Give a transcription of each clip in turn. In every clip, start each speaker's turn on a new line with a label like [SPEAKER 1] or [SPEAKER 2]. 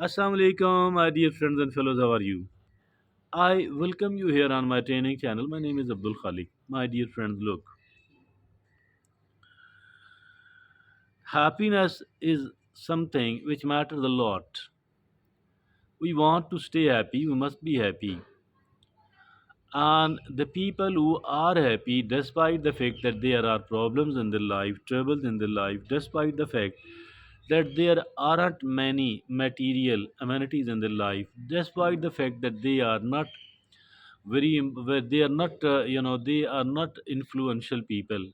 [SPEAKER 1] Assalamu alaikum, my dear friends and fellows. How are you? I welcome you here on my training channel. My name is Abdul Khalik. My dear friends, look, happiness is something which matters a lot. We want to stay happy, we must be happy. And the people who are happy, despite the fact that there are problems in their life, troubles in their life, despite the fact that there aren't many material amenities in their life, despite the fact that they are not where they are not they are not influential people,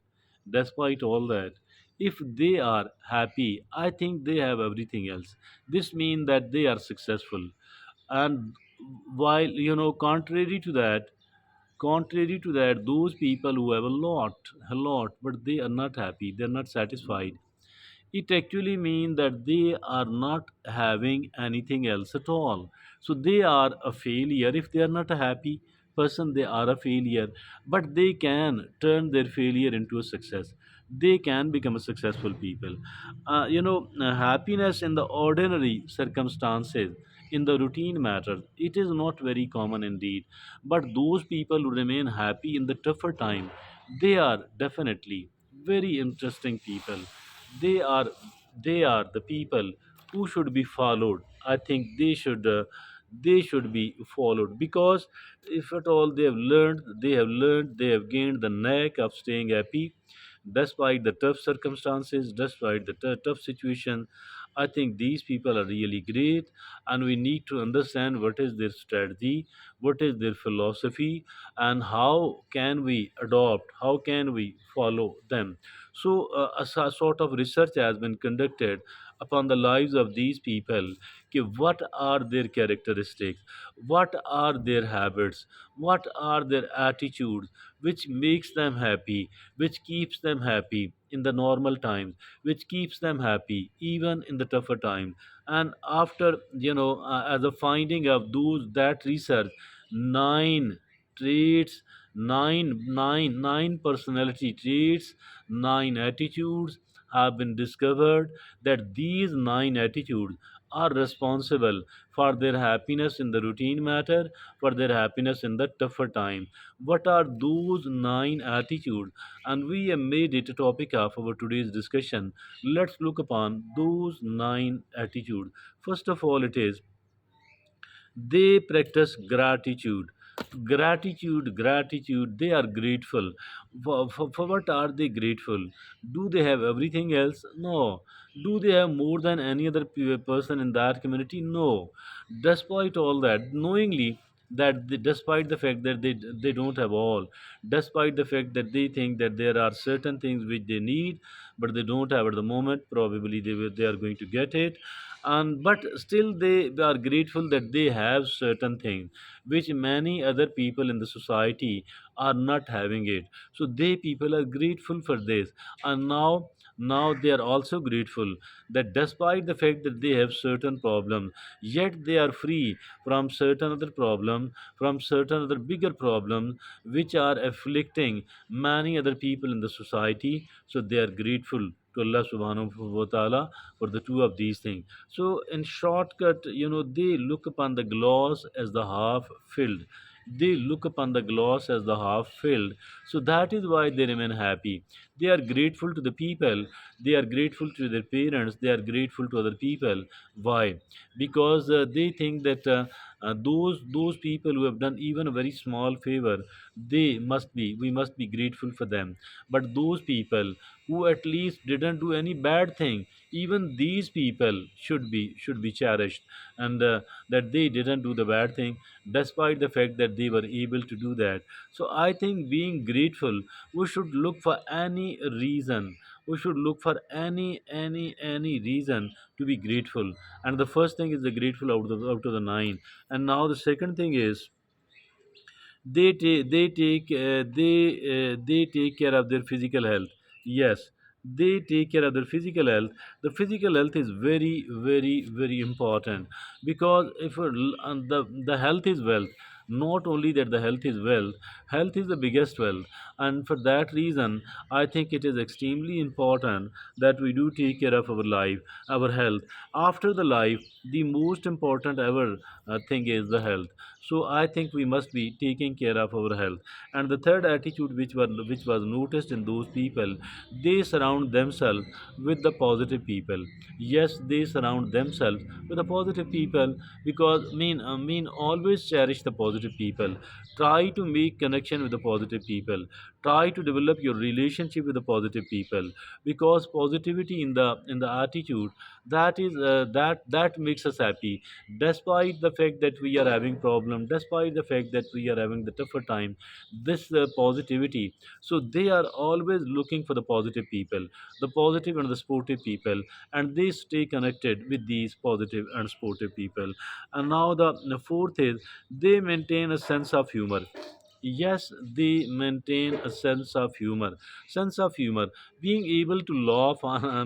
[SPEAKER 1] despite all that, if they are happy, I think they have everything else. This means that they are successful. And while contrary to that, those people who have a lot but they are not happy, they're not satisfied, it actually means that they are not having anything else at all. So they are a failure. If they are not a happy person, they are a failure. But they can turn their failure into a success. They can become a successful people. Happiness in the ordinary circumstances, in the routine matters, it is not very common indeed. But those people who remain happy in the tougher time, they are definitely very interesting people. They are they are the people who should be followed. I think they should be followed, because if at all they have gained the knack of staying happy despite the tough circumstances, despite the tough situation. I think these people are really great, and we need to understand what is their strategy, what is their philosophy, and how can we adopt, how can we follow them. So, a sort of research has been conducted upon the lives of these people. What are their characteristics? What are their habits? What are their attitudes which makes them happy, which keeps them happy in the normal times, which keeps them happy even in the tougher times? And after, as a finding of those that research, nine traits, nine personality traits, nine attitudes have been discovered, that these nine attitudes are responsible for their happiness in the routine matter, for their happiness in the tougher time. What are those nine attitudes? And we have made it a topic of our today's discussion. Let's look upon those nine attitudes. First of all, it is they practice gratitude. Gratitude, they are grateful. For what are they grateful? Do they have everything else? No. Do they have more than any other person in that community? No. Despite all that, knowingly, despite the fact that they don't have all, despite the fact that they think that there are certain things which they need but they don't have at the moment, probably they are going to get it. And but still they are grateful that they have certain things which many other people in the society are not having it. So they people are grateful for this. And now they are also grateful that despite the fact that they have certain problems, yet they are free from certain other problems, from certain other bigger problems which are afflicting many other people in the society. So they are grateful to Allah subhanahu wa ta'ala for the two of these things. So, in shortcut, they look upon the glass as the half filled. They look upon the glass as the half filled. So that is why they remain happy. They are grateful to the people. They are grateful to their parents. They are grateful to other people. Why? Because they think that those people who have done even a very small favor, we must be grateful for them. But those people who at least didn't do any bad thing, even these people should be cherished. And that they didn't do the bad thing despite the fact that they were able to do that. So I think being grateful, we should look for any reason, we should look for any reason to be grateful. And the first thing is the grateful out of the nine. And now the second thing is they take care of their physical health. Yes, they take care of their physical health. The physical health is very, very, very important, because if the health is wealth. Not only that the health is wealth, health is the biggest wealth. And for that reason, I think it is extremely important that we do take care of our life, our health. After the life, the most important ever thing is the health. So I think we must be taking care of our health. And the third attitude which was noticed in those people, they surround themselves with the positive people. Yes, they surround themselves with the positive people, because mean always cherish the positive people. Try to make connection with the positive people. Try to develop your relationship with the positive people, because positivity in the attitude, that makes us happy. Despite the fact that we are having problem, despite the fact that we are having the tougher time, this positivity, so they are always looking for the positive people, the positive and the sportive people, and they stay connected with these positive and sportive people. And now the fourth is, they maintain a sense of humor. Yes, they maintain a sense of humor. Sense of humor, being able to laugh,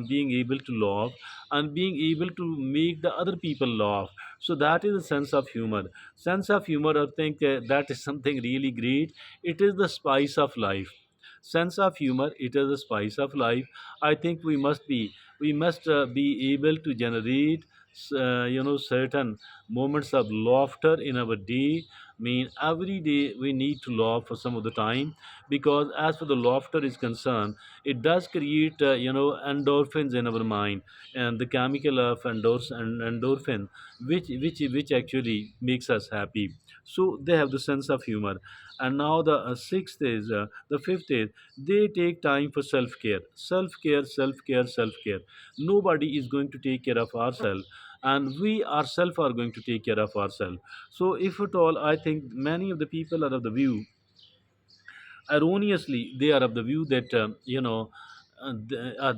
[SPEAKER 1] being able to laugh, and being able to make the other people laugh. So that is a sense of humor. Sense of humor, I think that is something really great. It is the spice of life. Sense of humor, it is the spice of life. I think we must be able to generate certain moments of laughter in our day. Every day we need to laugh for some of the time, because as for the laughter is concerned, it does create endorphins in our mind, and the chemical of endorphin, which actually makes us happy. So they have the sense of humor. And now the fifth is, they take time for self-care. Self-care, self-care, self-care. Nobody is going to take care of ourselves, and we ourselves are going to take care of ourselves. So if at all, I think many of the people are of the view, erroneously they are of the view that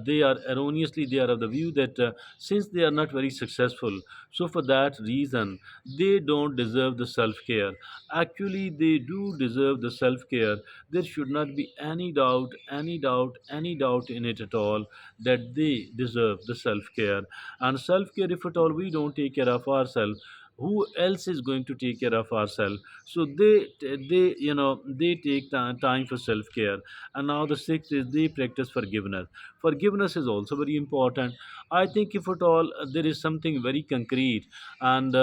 [SPEAKER 1] they are erroneously they are of the view that since they are not very successful, so for that reason they don't deserve the self care. Actually, they do deserve the self care. There should not be any doubt in it at all, that they deserve the self care. And self care, if at all we don't take care of ourselves, who else is going to take care of ourselves? So they take time for self care. And now the sixth is, they practice forgiveness. Forgiveness is also very important. I think if at all there is something very concrete, and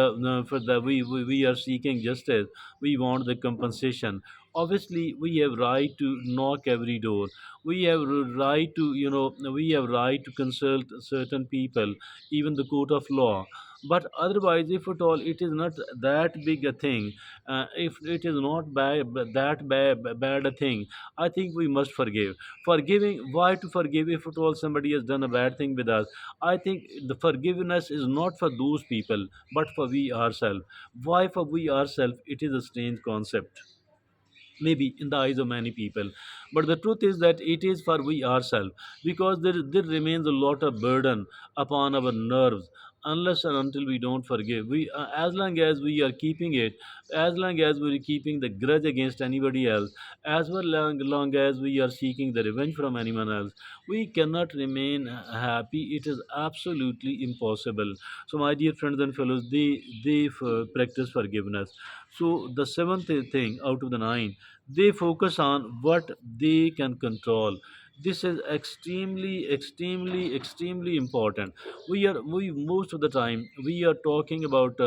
[SPEAKER 1] for the we are seeking justice, we want the compensation. Obviously we have right to knock every door. We have right to we have right to consult certain people, even the court of law. But otherwise, if at all it is not that big a thing, if it is not bad a thing, I think we must forgive. Forgiving, why to forgive if at all somebody has done a bad thing with us? I think the forgiveness is not for those people, but for we ourselves. Why for we ourselves? It is a strange concept, maybe in the eyes of many people, but the truth is that it is for we ourselves, because there remains a lot of burden upon our nerves, unless and until we don't forgive. As long as we are keeping it, as long as we are keeping the grudge against anybody else, as long as we are seeking the revenge from anyone else, we cannot remain happy. It is absolutely impossible. So my dear friends and fellows, they practice forgiveness. So the seventh thing out of the nine, they focus on what they can control. This is extremely important. We most of the time we are talking about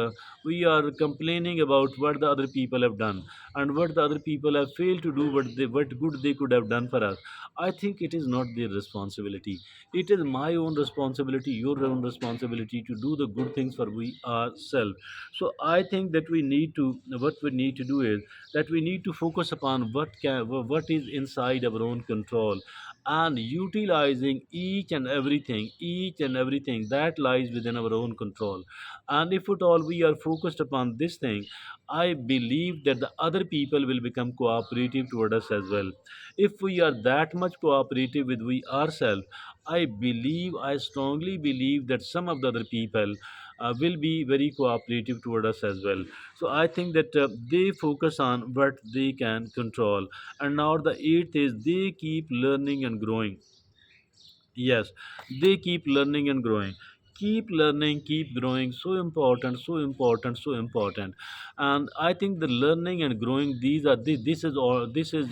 [SPEAKER 1] we are complaining about what the other people have done, and what the other people have failed to do, what good they could have done for us. I think it is not their responsibility. It is my own responsibility, your own responsibility, to do the good things for we ourselves. So I think that what we need to do is that we need to focus upon what is inside our own control, and utilizing each and everything that lies within our own control. And if at all we are focused upon this thing, I believe that the other people will become cooperative toward us as well. If we are that much cooperative with we ourselves, I strongly believe that some of the other people will be very cooperative toward us as well. So I think that they focus on what they can control. And now the eighth is, they keep learning and growing. Yes, they keep learning and growing. Keep learning, keep growing. So important, so important, so important. And I think the learning and growing, these are this is all, this is,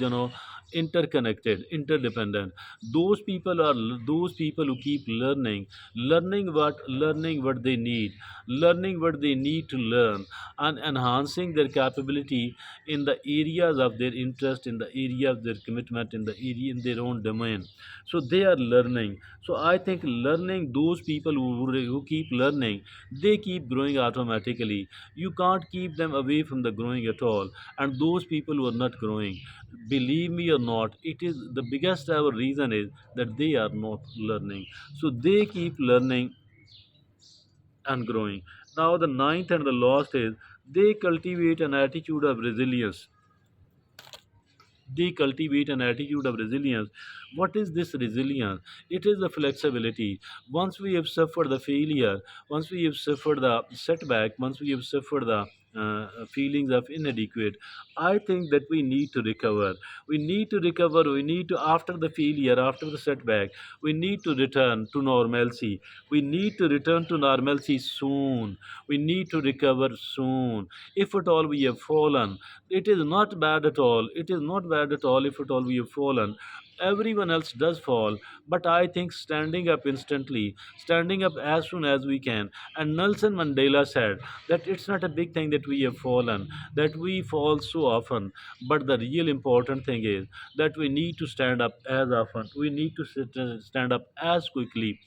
[SPEAKER 1] interconnected, interdependent. Those people who keep learning, learning what they need, learning what they need to learn, and enhancing their capability in the areas of their interest, in the area of their commitment, in the area in their own domain. So they are learning. So I think learning, those people who keep learning, they keep growing automatically. You can't keep them away from the growing at all. And those people who are not growing, believe me or not, it is the biggest ever reason is that they are not learning. So they keep learning and growing. Now the ninth and the last is, they cultivate an attitude of resilience. They cultivate an attitude of resilience. What is this resilience? It is the flexibility. Once we have suffered the failure, once we have suffered the setback, once we have suffered the feelings of inadequate, I think that we need to recover. We need to recover. We need to, after the failure, after the setback, we need to return to normalcy. We need to return to normalcy soon. We need to recover soon. If at all we have fallen, it is not bad at all. It is not bad at all if at all we have fallen. Everyone else does fall, but I think standing up instantly, standing up as soon as we can. And Nelson Mandela said that it's not a big thing that we have fallen, that we fall so often, but the real important thing is that we need to stand up as often, we need to stand up as quickly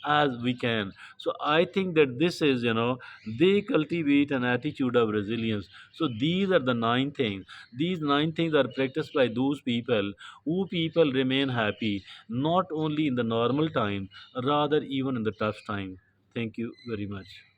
[SPEAKER 1] as we can. So I think that this is, they cultivate an attitude of resilience. So these are the nine things. These nine things are practiced by those people who people remain happy, not only in the normal time, rather even in the tough time. Thank you very much.